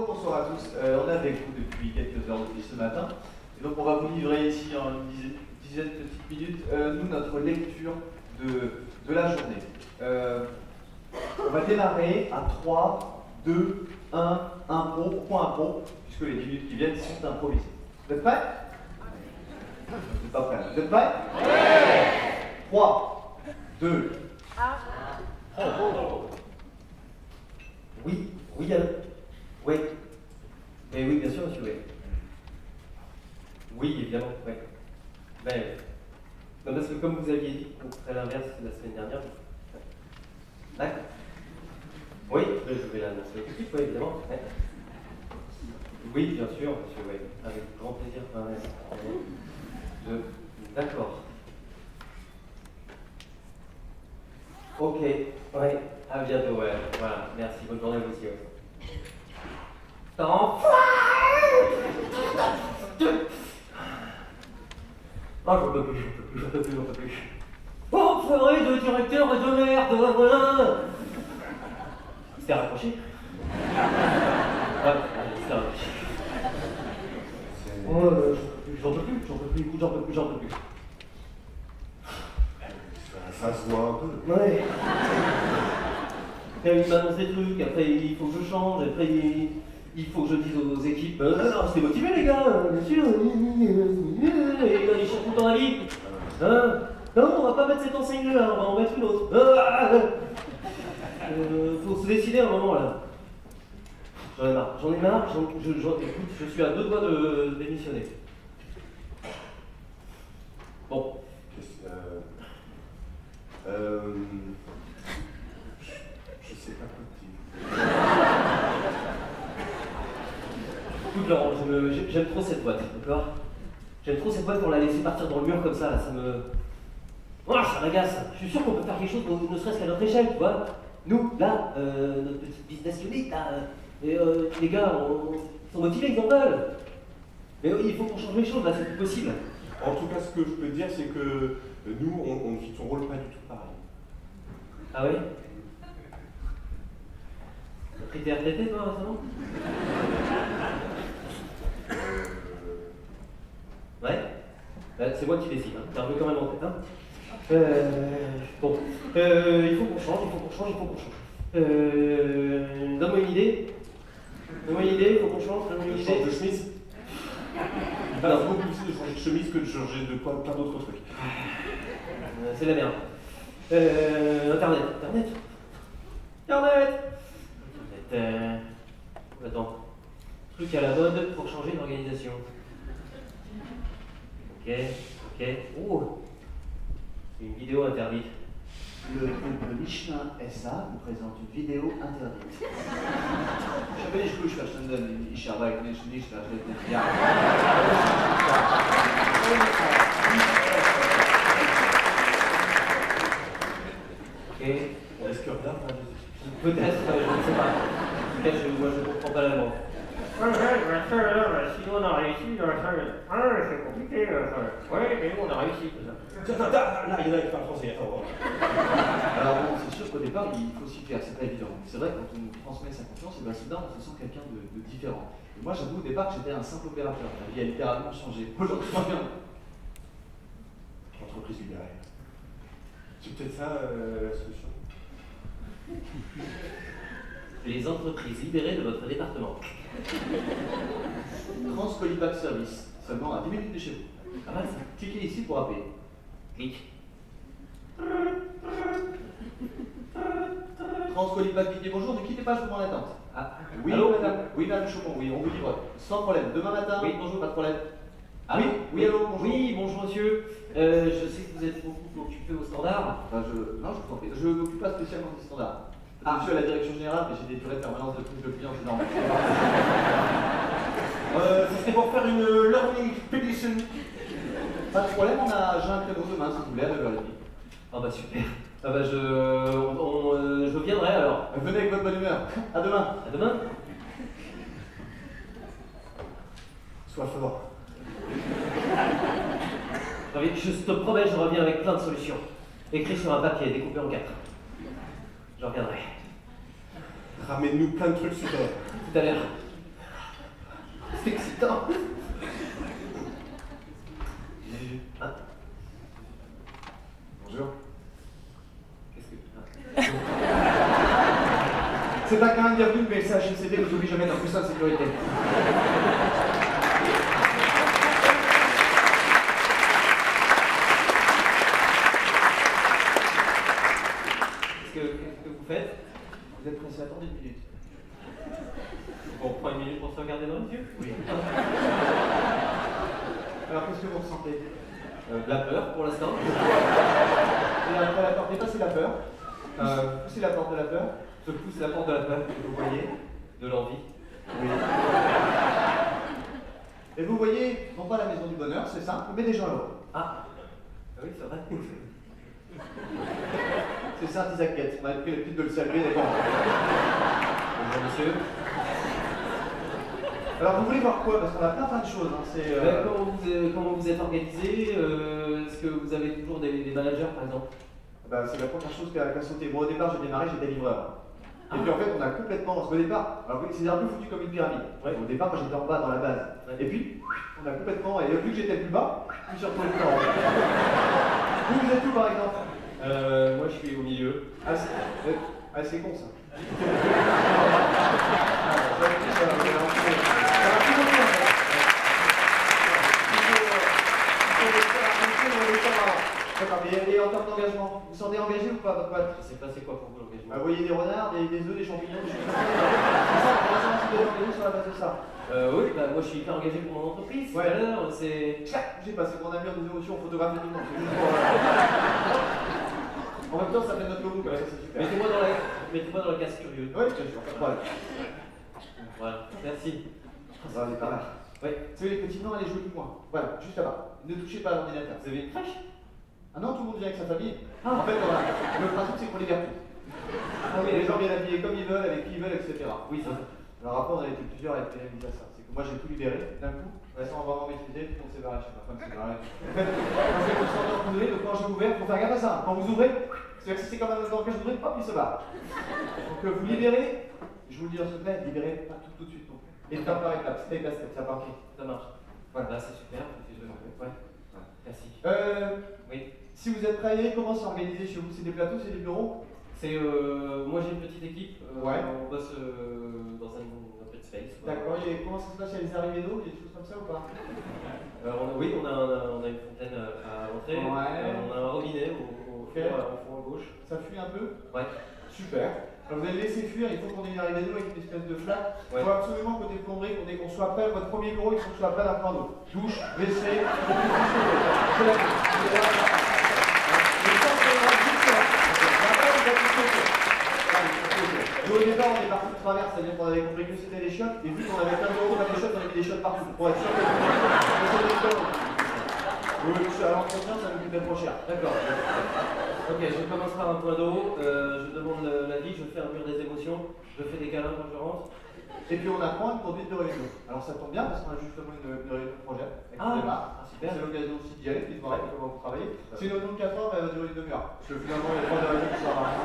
bonsoir à tous. On est avec vous depuis quelques heures depuis ce matin. Et donc on va vous livrer ici en une dizaine de petites minutes, nous, notre lecture de la journée. On va démarrer à 3, 2, 1, impro. Pourquoi impro? Puisque les 10 minutes qui viennent sont improvisées. Vous êtes prêts? Vous n'êtes pas prêts. Vous êtes prêts? Oui. 3, 2, 1. Oui, oui, oui. Mais oui, bien sûr, monsieur, oui. Oui, évidemment, oui. Ben, non, parce que comme vous aviez dit qu'on ferait l'inverse la semaine dernière. D'accord. Oui, je vais l'annoncer tout de suite, oui, évidemment. Ouais. Oui, bien sûr, monsieur, oui. Avec grand plaisir. D'accord. Ok, oui, à bientôt, ouais. Voilà, merci, bonne journée à vous aussi, ouais. Enfin! Oh, j'en peux plus. Enfoiré de directeur et de merde, voilà! C'était raccroché? Ouais, c'était raccroché. Oh, j'en peux plus. Ça se voit un peu. Ouais. Après, il m'annonce des trucs, après il faut que je change, après il faut que je dise aux équipes restez motivés les gars, bien sûr. Et là, ils cherchent tout le temps la vie. Non, on va pas mettre cette enseigne-là, on va en mettre une autre. Faut se décider un moment là. J'en ai marre, écoute, je suis à 2 doigts de démissionner. Bon. Je sais pas quoi te dire. Écoute Laurent, j'aime trop cette boîte, d'accord? J'aime trop cette boîte pour la laisser partir dans le mur comme ça, là, ça me... Oh, ça m'agace. Je suis sûr qu'on peut faire quelque chose, ne serait-ce qu'à notre échelle, tu vois. Nous, là, notre petite business unit, là, les gars, ils sont motivés, ils en veulent. Mais oui, il faut qu'on change les choses, là, c'est plus possible. En tout cas, ce que je peux te dire, c'est que nous, on ne joue son rôle pas du tout pareil. Ah oui? T'as pris tes RTT, toi, récemment? Ouais? C'est moi qui décide, hein. T'as un peu quand même en tête, hein? Bon. Il faut qu'on change. Donne-moi une idée. Il faut qu'on change, donne-moi une idée. Change de chemise. Il va beaucoup plus de changer de chemise que de changer de plein d'autres trucs. C'est la merde. Internet. Attends. Truc à la mode pour changer d'organisation. Ok. Oh, une vidéo interdite. Le groupe Michelin SA vous présente une vidéo interdite. Ich habe nicht gut verstanden, ich arbeite nicht verstanden. Ja. Ok. On risque rien, pas Peut-être, je ne sais pas. Peut-être, moi je ne comprends pas l'allemand. Si on a réussi, c'est compliqué. Ouais, mais nous on a réussi. Là, il y en a qui parlent français. Alors bon, c'est sûr qu'au départ, il faut s'y faire, c'est pas évident. C'est vrai que quand on nous transmet sa confiance, et bien soudain, on se sent quelqu'un de différent. Et moi, j'avoue au départ que j'étais un simple opérateur. Ma vie a littéralement changé. Aujourd'hui, rien. Entreprise libérée. C'est peut-être ça la solution. Les entreprises libérées de votre département. Transcolipac Service, seulement à 10 minutes de chez vous. Pas mal ça. Cliquez ici pour appeler. Clique. Transcolipac dit bonjour, ne quittez pas, je vous mets en attente. Ah, Oui, allô, madame. Oui, madame Chaumont, oui, on vous livre. Sans problème. Demain matin, Oui, bonjour. pas de problème. Allô? Oui, allô, bonjour. Oui, bonjour monsieur. Je sais que vous êtes beaucoup occupé au standard. Non, je vous en prie. Je ne m'occupe pas spécialement des standards. Monsieur à la direction générale, mais j'ai des purées de permanence de prise de clients, c'est normal. C'était pour faire une learning expedition. Pas de problème, j'ai un créneau demain, si vous voulez, à 9h30. Ah bah super. Ah bah je viendrai alors. Venez avec votre bonne humeur. À demain. À demain. Sois fort. Je te promets, je reviens avec plein de solutions. Écrit sur un papier, découpé en 4. Je reviendrai. Ramène-nous plein de trucs super. Tout à l'heure. C'est excitant. Hein? Bonjour. Qu'est-ce que. C'est pas qu'un bienvenue, mais le CHSCT nous oblige à mettre un coussin de sécurité. Qu'est-ce que vous faites? Vous êtes pressé, attendez une minute. On prend une minute pour se regarder dans les yeux? Oui. Alors, qu'est-ce que vous ressentez? De la peur pour l'instant. Et après la porte, dépassez la peur. Poussez la porte de la peur. Je pousse la porte de la peur que vous voyez, de l'envie. Oui. Et vous voyez, non pas la maison du bonheur, c'est simple, mais des gens heureux. Ah oui, c'est vrai. C'est ça, Isaac Guette. On a pris l'habitude de le saluer, d'accord. Bonjour monsieur. Alors, vous voulez voir quoi? Parce qu'on a plein de choses. Hein. Comment vous êtes organisé? Est-ce que vous avez toujours des managers par exemple? Bah, c'est la première chose qui a sauté. Moi, au départ, j'ai démarré, j'étais livreur. Et puis en fait, on a complètement. Parce qu'au départ, alors oui, c'est un peu foutu comme une pyramide. Ouais. Au départ, moi j'étais en bas dans la base. Ouais. Et puis, on a complètement. Et vu que j'étais plus bas, je me suis retrouvé plus en haut. Vous êtes où par exemple? Moi je suis au milieu. Ah, c'est con ça. D'accord, mais et en termes d'engagement, vous vous sentez engagé ou pas votre boîte? Je sais pas c'est quoi pour vous l'engagement. Vous voyez des renards, des œufs, des champignons, des choses comme ça. C'est ça, on va savoir si vous êtes engagé sur la base de ça. Oui, bah moi je suis hyper engagé pour mon entreprise. Ouais. Tout à l'heure, c'est. J'ai passé mon avenir des émotions, on photographie tout le monde. C'est juste pour, En même temps, ça fait notre logo, comme ça, c'est super. Mettez-moi dans la case curieux. Oui, bien sûr, pas de problème. Voilà, merci. Ça va aller par là. Ouais. Vous savez, les petits noms, allez jouer du coin. Voilà, juste là-bas. Ne touchez pas à l'ordinateur. Vous avez une crèche? Ah non, tout le monde vient avec sa famille. Ah. En fait, voilà. Le principe, c'est qu'on libère tout. Ah oui, Les gens viennent habiller comme ils veulent, avec qui ils veulent, etc. Oui, c'est ça. Alors après, on a été plusieurs à être pénalisés à ça. C'est que moi, j'ai tout libéré d'un coup, sans vraiment maîtriser, tout le monde s'est barré. Je sais pas, femme s'est barré. En fait, quand c'est le centre de donc quand j'ai ouvert, il faut faire gaffe à ça. Quand vous ouvrez, c'est-à-dire que si c'est comme un dans lequel je ouvrais, hop, il se barre. Donc vous libérez, je vous le dis en secret, libérez pas tout de suite non plus. Étape par étape, step by step, ça part. Ça marche. Voilà, là c'est super. Ouais. Merci. Oui. Si vous êtes prêts à y aller, comment c'est organisé chez vous? C'est des plateaux, c'est des bureaux? C'est moi j'ai une petite équipe. Ouais. On bosse dans un open space. D'accord. Et comment ça se passe? Il y a des arrivées d'eau, il y a des choses comme ça ou pas? Oui, on a une fontaine à l'entrée. Ouais. On a un robinet au fond à gauche. Ça fuit un peu? Ouais. Super. Alors vous allez laisser fuir, il faut qu'on ait une arrivée d'eau avec une espèce de flaque. Ouais. Il faut absolument côté plomberie qu'on soit prêt. Votre premier bureau, il faut que soit prêt d'un point d'eau. Douche, WC, c'est la Nous au départ on est parti de travers, c'est-à-dire qu'on avait compris que c'était des chiottes, et vu qu'on avait 15 euros dans les chiottes, on avait mis des chiottes partout. Pour être sûr que à l'entretien, ça nous coûtait trop cher. D'accord. Ok, je commence par un point d'eau, je demande l'avis, je fais un mur des émotions, je fais des câlins quand je rentre. Et puis on apprend une conduite de réunion. Alors ça tombe bien parce qu'on a justement une réunion de projet avec le débat. Super. C'est l'occasion aussi d'y aller, puis de voir un peu comment vous travaillez. C'est une réunion de 4 heures, mais elle va durer une demi-heure. Parce que finalement, il y a 3 réunions qui servent à rien.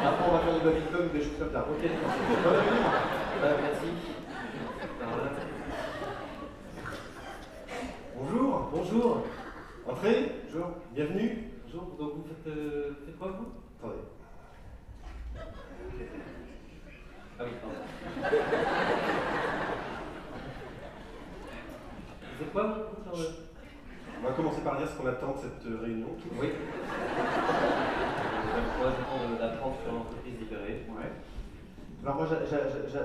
Après, on va faire du badminton ou des choses comme ça. Ok, Bonne réunion. merci. Voilà. Bonjour, Bonjour. entrez, Bonjour. bienvenue. Bonjour, donc vous faites quoi vous? Attendez. Ah oui, pardon. Vous faites quoi vous? On va commencer par dire ce qu'on attend de cette réunion. Oui. Moi j'attends d'apprendre sur l'entreprise libérée. Ouais. Alors moi,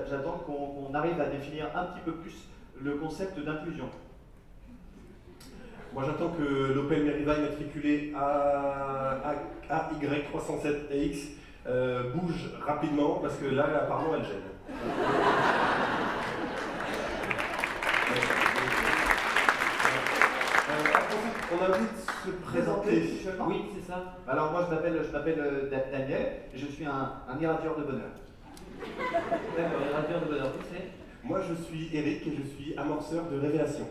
j'attends qu'on arrive à définir un petit peu plus le concept d'inclusion. Moi j'attends que l'Opel Meriva matriculé AY307X bouge rapidement parce que là apparemment elle gêne. On a envie de se présenter. Oui, c'est ça. Alors moi je m'appelle Daniel et je suis un irradieur de bonheur. D'accord, les radieurs de bonheur, vous c'est? Moi je suis Eric et je suis amorceur de révélation.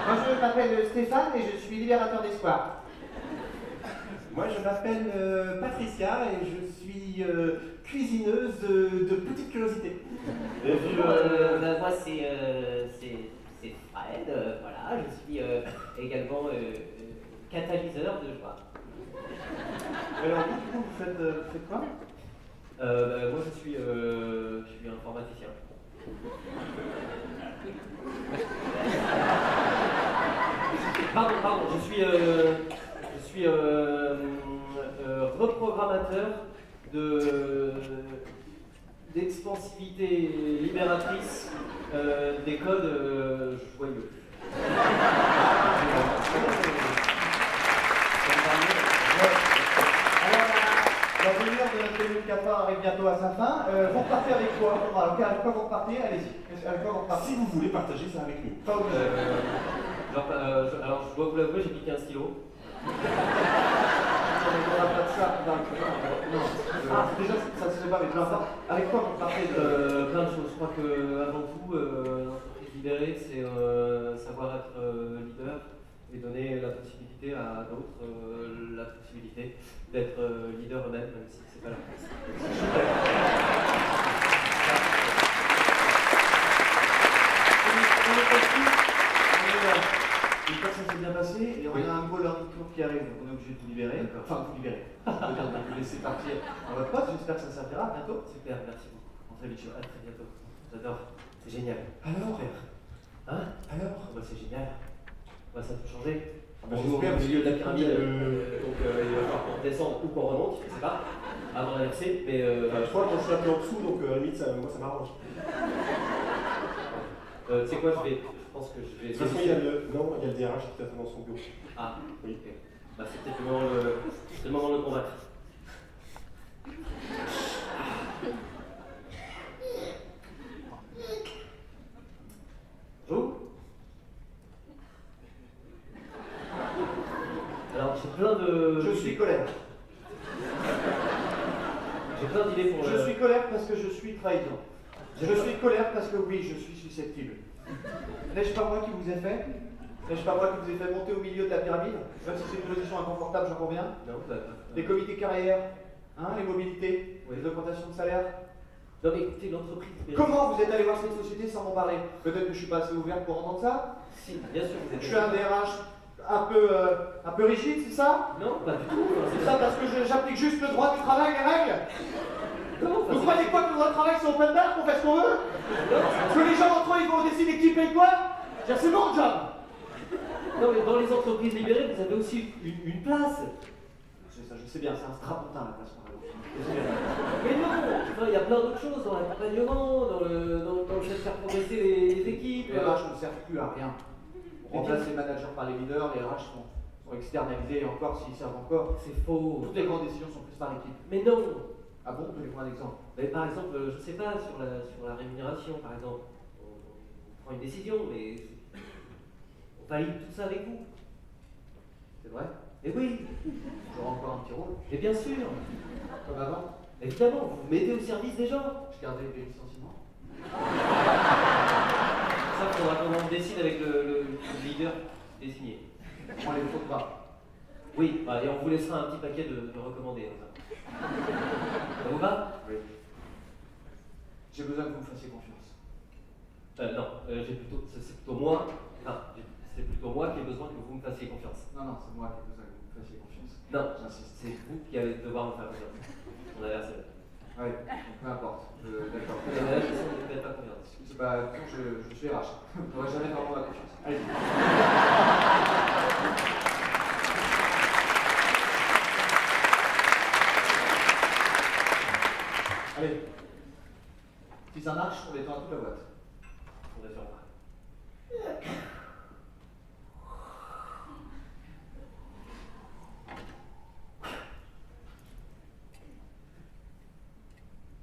Moi je m'appelle Stéphane et je suis libérateur d'espoir. Moi je m'appelle Patricia et je suis cuisineuse de petites curiosités. Et puis moi c'est Fred, voilà, je suis également catalyseur de joie. Alors vous, du coup, vous faites quoi? Moi je suis informaticien. Pardon, je suis reprogrammateur d'expansivité libératrice des codes joyeux. La demi-heure de notre minute cafard arrive bientôt à sa fin. Vous repartez avec quoi? Alors, avec quoi vous repartez? Allez-y. Avec quoi vous repartez? Si vous voulez partager ça avec nous. Pas obligé. Alors je dois vous l'avouer, j'ai piqué un stylo. On n'a pas de ça. Non. Déjà, ça se fait pas avec plein de avec quoi vous partez Plein de choses. Je crois que avant tout, l'entreprise libérée, c'est savoir être leader et donner la possibilité à d'autres la possibilité d'être leader eux-mêmes, même si c'est pas la place. Une fois que ça s'est bien passé, et on a un nouveau learning tour qui arrive, donc on est obligé de vous libérer. Enfin, de vous libérer. C'est-à-dire de vous laisser partir dans votre poste. J'espère que ça servira. À bientôt. Super, merci beaucoup. À très bientôt. J'adore. C'est génial. Alors Super. Hein? Alors Bah, c'est génial. Bah, ça peut changer. bah, Bon, nous, on est j'espère, au milieu de la parce que, pyramide, donc il va falloir qu'on redescende ou qu'on remonte, je sais pas, avant d'inverser, mais je crois qu'on se un peu en dessous, donc à la limite, moi ça m'arrange. tu sais quoi, je pense que je vais... De toute façon, il y a le DRH qui t'attend dans son bureau. Ah, Oui. ok. Bah, c'est peut-être le moment de le convaincre. Bonjour. Alors, j'ai plein de... Je suis colère. J'ai plein d'idées pour Je suis colère parce que je suis trahison. Je suis colère parce que oui, je suis susceptible. N'ai-je pas moi qui vous ai fait? N'ai-je pas moi qui vous ai fait monter au milieu de la pyramide? Même si c'est une position inconfortable, j'en conviens. Non, Les comités carrières, hein, les mobilités, Oui. les augmentations de salaire. Non mais écoutez, l'entreprise... Comment vous êtes allé voir cette société sans m'en parler? Peut-être que je suis pas assez ouvert pour entendre ça. Si, bien sûr, vous êtes... Je suis un DRH un peu rigide, c'est ça? Non, pas du tout. C'est ça parce que j'applique juste le droit du travail, les règles? Comment? Vous croyez quoi que le droit du travail c'est open bar, qu'on fait ce qu'on veut? Que les gens entre eux ils vont décider qui paye quoi? C'est mon job! Non mais dans les entreprises libérées, vous avez aussi une place. Je sais bien, c'est un strapontin la place par exemple. Mais non, enfin, il y a plein d'autres choses dans l'accompagnement, dans le fait de faire progresser les équipes. Les RH ne servent plus à rien. On remplace les managers par les leaders, les RH sont externalisés, et encore s'ils servent encore. C'est faux. Toutes les grandes décisions sont prises par l'équipe. Mais non. Ah bon? Donnez-moi un exemple. Mais par exemple, je sais pas, sur la rémunération, par exemple, on prend une décision, mais on valide tout ça avec vous. C'est vrai? Mais oui, J'aurai encore un petit rôle. mais bien sûr. Comme avant, Évidemment, vous vous mettez au service des gens. je gardais les licenciements. Ça, il faudra qu'on en décide avec le leader désigné. Moi les photographes. Oui, bah, et on vous laissera un petit paquet de recommandés. Ça vous va? Oui. J'ai besoin que vous me fassiez confiance. Non, c'est plutôt moi. Enfin, c'est plutôt moi qui ai besoin que vous me fassiez confiance. Non, non, c'est moi qui ai besoin que vous me fassiez confiance. Non, J'insiste. c'est vous qui allez devoir me faire confiance. On a versé. Ouais, donc peu importe. D'accord. Et là, je sens que vous ne faites pas confiance. Bah, je suis RH. Je n'aurai jamais vraiment la confiance. Allez. Allez. Si ça marche, on l'étend à toute la boîte. On va faire voir.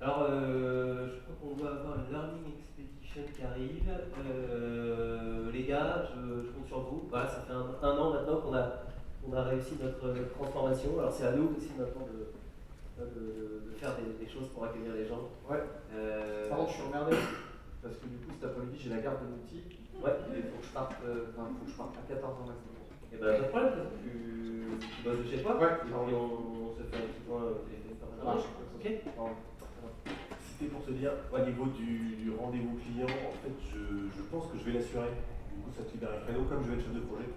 Alors, je crois qu'on doit avoir une Learning Expedition qui arrive. Les gars, je compte sur vous. Voilà, ça fait un an maintenant qu'on a réussi notre transformation. Alors, c'est à nous aussi maintenant de faire des choses pour accueillir les gens. Ouais. Par contre, je suis emmerdé. Parce que du coup, cet après-midi, j'ai la garde de l'outil. Ouais. Il faut que je parte, à 14 ans maximum. Et ben, pas de problème, tu bosses de chez toi. Ouais. Et puis on se fait un petit point au téléphone. Ça marche. Ok. C'était C'était pour te dire, au niveau du rendez-vous client, en fait, je pense que je vais l'assurer. Du coup, ça te libère un créneau. Comme je vais être chef de projet,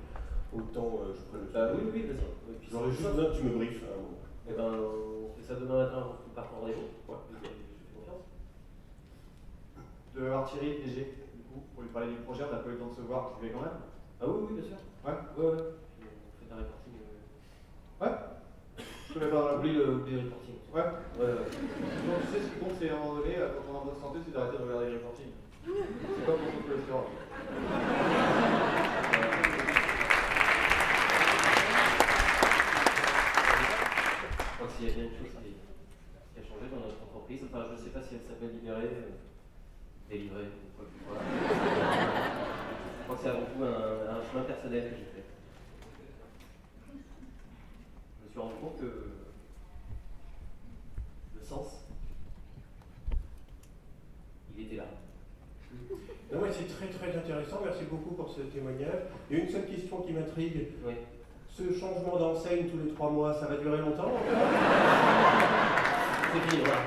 autant je pourrais le faire. Oui, vas-y. Et puis, J'aurais c'est juste ça. besoin que tu me briefes. Hein, bon. Eh ben, on fait ça demain matin avant que tu partes en rendez-vous. Ouais. Je fais confiance. De voir Thierry, DG, du coup, pour lui parler du projet, on n'a pas eu le temps de se voir, tu fais quand même. Ah oui, bien sûr. Ouais. Ouais. Puis on fait un reporting. Ouais. Je te mets pas dans la Oublie le reporting. Ouais. Ouais. Donc, tu sais, ce qui compte, c'est à un moment donné, quand on est en bonne santé, c'est d'arrêter de regarder les reporting. C'est pas pour ton cholestérol. Je crois que s'il y a bien une chose qui a changé dans notre entreprise, enfin je ne sais pas si elle s'appelle délivrer ou quoi que ce soit. Je crois que c'est avant tout un chemin personnel que j'ai fait. Je me suis rendu compte que le sens, il était là. Non, ouais, c'est très très intéressant. Merci beaucoup pour ce témoignage. Il y a une seule question qui m'intrigue. Oui. Ce changement d'enseigne tous les 3 mois, ça va durer longtemps encore? C'est fini, voilà.